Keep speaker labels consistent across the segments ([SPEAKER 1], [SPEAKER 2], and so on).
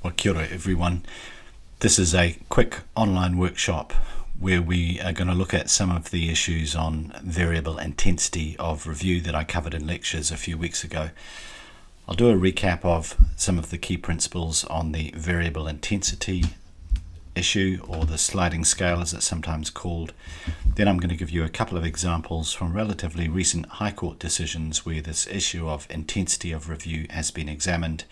[SPEAKER 1] Well, kia ora everyone. This is a quick online workshop where we are going to look at some of the issues on variable intensity of review that I covered in lectures a few weeks ago. I'll do a recap of some of the key principles on the variable intensity issue, or the sliding scale as it's sometimes called. Then I'm going to give you a couple of examples from relatively recent High Court decisions where this issue of intensity of review has been examined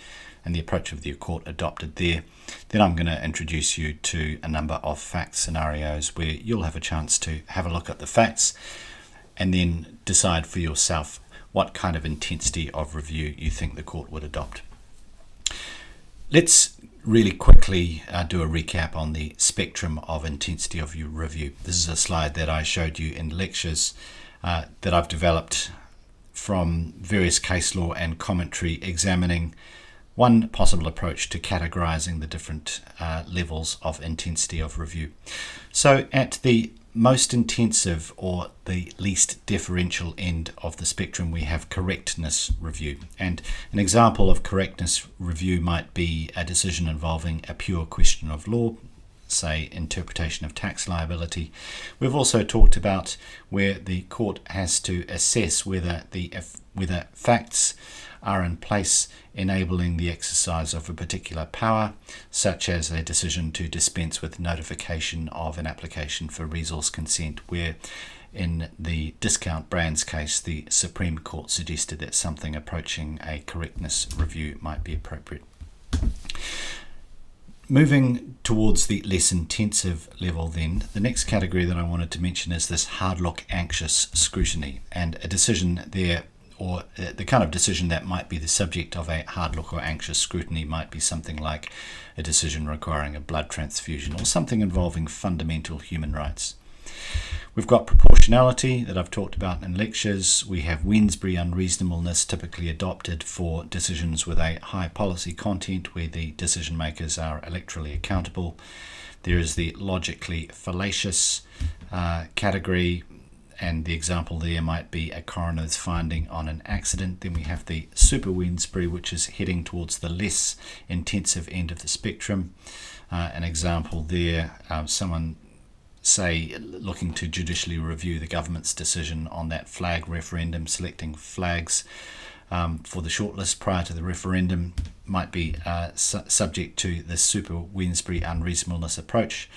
[SPEAKER 1] and the approach of the court adopted there. Then I'm going to introduce you to a number of fact scenarios where you'll have a chance to have a look at the facts and then decide for yourself what kind of intensity of review you think the court would adopt. Let's really quickly do a recap on the spectrum of intensity of your review. This is a slide that I showed you in lectures that I've developed from various case law and commentary examining one possible approach to categorizing the different levels of intensity of review. So at the most intensive or the least deferential end of the spectrum, we have correctness review. And an example of correctness review might be a decision involving a pure question of law, say interpretation of tax liability. We've also talked about where the court has to assess whether facts are in place enabling the exercise of a particular power, such as a decision to dispense with notification of an application for resource consent, where in the Discount Brands case the Supreme Court suggested that something approaching a correctness review might be appropriate. Moving towards the less intensive level then, the next category that I wanted to mention is this hard look anxious scrutiny, and a decision there, or the kind of decision that might be the subject of a hard look or anxious scrutiny might be something like a decision requiring a blood transfusion or something involving fundamental human rights. We've got proportionality that I've talked about in lectures. We have Wensbury unreasonableness, typically adopted for decisions with a high policy content where the decision makers are electorally accountable. There is the logically fallacious category, and the example there might be a coroner's finding on an accident. Then we have the super Wensbury, which is heading towards the less intensive end of the spectrum. An example there, someone say looking to judicially review the government's decision on that flag referendum, selecting flags for the shortlist prior to the referendum, might be subject to the super Wensbury unreasonableness approach.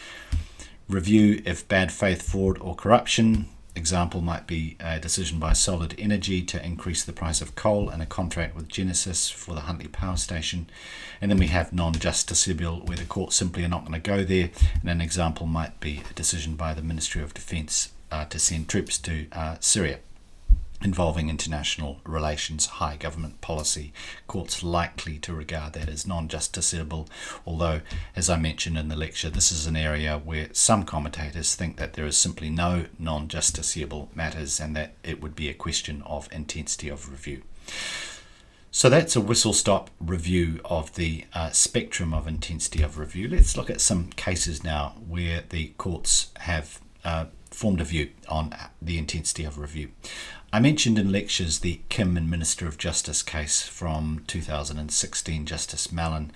[SPEAKER 1] Review if bad faith, fraud or corruption. Example might be a decision by Solid Energy to increase the price of coal and a contract with Genesis for the Huntly Power Station. And then we have non-justiciable, where the court simply are not going to go there. And an example might be a decision by the Ministry of Defence to send troops to Syria, involving international relations, high government policy. Courts likely to regard that as non-justiciable, although, as I mentioned in the lecture, this is an area where some commentators think that there is simply no non-justiciable matters and that it would be a question of intensity of review. So that's a whistle-stop review of the spectrum of intensity of review. Let's look at some cases now where the courts have formed a view on the intensity of review. I mentioned in lectures the Kim and Minister of Justice case from 2016, Justice Mallon.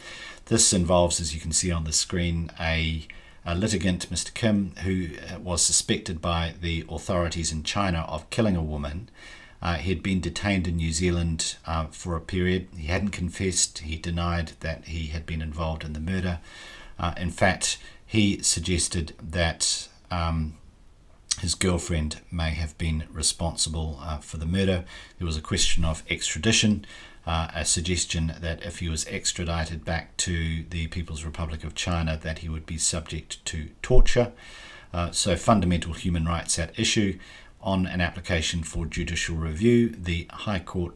[SPEAKER 1] This involves, as you can see on the screen, a litigant, Mr. Kim, who was suspected by the authorities in China of killing a woman. He had been detained in New Zealand for a period. He hadn't confessed. He denied that he had been involved in the murder. In fact, he suggested that his girlfriend may have been responsible for the murder. There was a question of extradition, a suggestion that if he was extradited back to the People's Republic of China that he would be subject to torture. So fundamental human rights at issue. On an application for judicial review, the High Court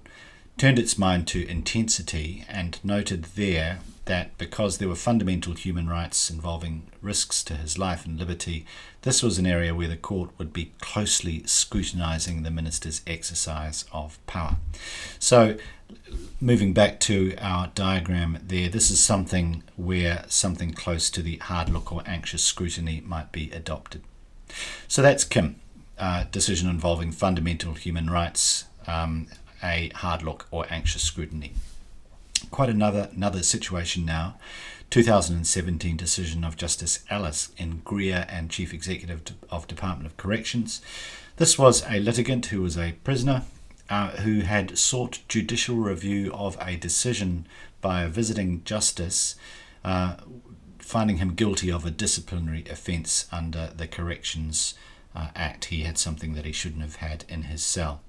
[SPEAKER 1] turned its mind to intensity and noted there that because there were fundamental human rights involving risks to his life and liberty, this was an area where the court would be closely scrutinising the minister's exercise of power. So moving back to our diagram there, this is something where something close to the hard look or anxious scrutiny might be adopted. So that's Kim, decision involving fundamental human rights, a hard look or anxious scrutiny. Quite another situation now. 2017 decision of Justice Ellis in Greer and Chief Executive of Department of Corrections. This was a litigant who was a prisoner who had sought judicial review of a decision by a visiting justice finding him guilty of a disciplinary offence under the Corrections Act. He had something that he shouldn't have had in his cell.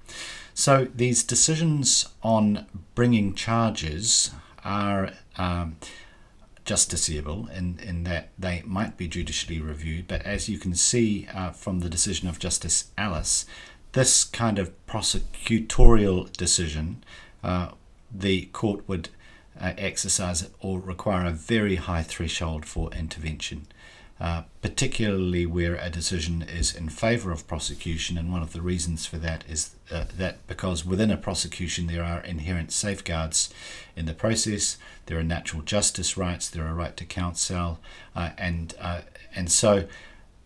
[SPEAKER 1] So these decisions on bringing charges are justiciable in that they might be judicially reviewed, but as you can see from the decision of Justice Ellis, this kind of prosecutorial decision, the court would exercise or require a very high threshold for intervention, particularly where a decision is in favour of prosecution. And one of the reasons for that is that because within a prosecution there are inherent safeguards in the process, there are natural justice rights, there are right to counsel, and so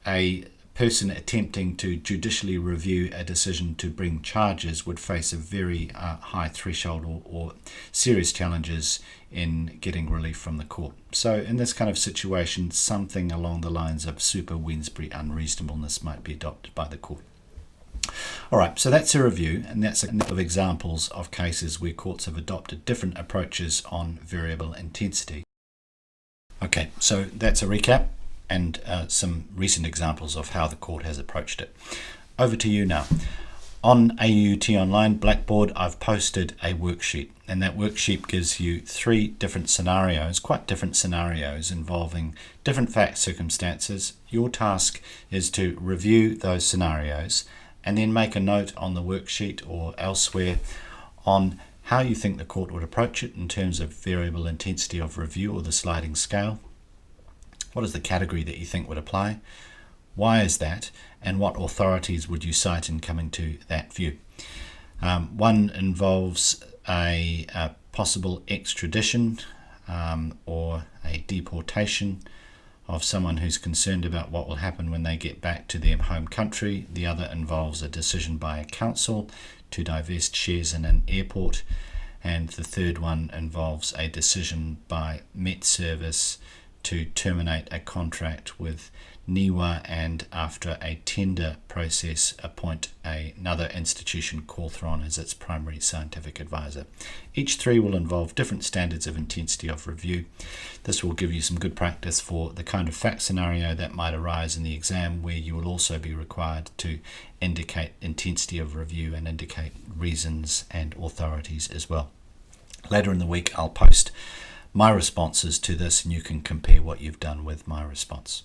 [SPEAKER 1] a person attempting to judicially review a decision to bring charges would face a very high threshold or serious challenges in getting relief from the court. So in this kind of situation, something along the lines of super Wednesbury unreasonableness might be adopted by the court. All right, so that's a review, and that's a couple of examples of cases where courts have adopted different approaches on variable intensity. Okay, so that's a recap and some recent examples of how the court has approached it. Over to you now. On AUT Online Blackboard, I've posted a worksheet, and that worksheet gives you 3 different scenarios, quite different scenarios involving different fact circumstances. Your task is to review those scenarios and then make a note on the worksheet or elsewhere on how you think the court would approach it in terms of variable intensity of review or the sliding scale. What is the category that you think would apply? Why is that? And what authorities would you cite in coming to that view? One involves a possible extradition or a deportation of someone who's concerned about what will happen when they get back to their home country. The other involves a decision by a council to divest shares in an airport. And the third one involves a decision by Met Service to terminate a contract with NIWA and after a tender process appoint another institution, Cawthron, as its primary scientific advisor. Each 3 will involve different standards of intensity of review. This will give you some good practice for the kind of fact scenario that might arise in the exam, where you will also be required to indicate intensity of review and indicate reasons and authorities as well. Later in the week I'll post my responses to this, and you can compare what you've done with my response.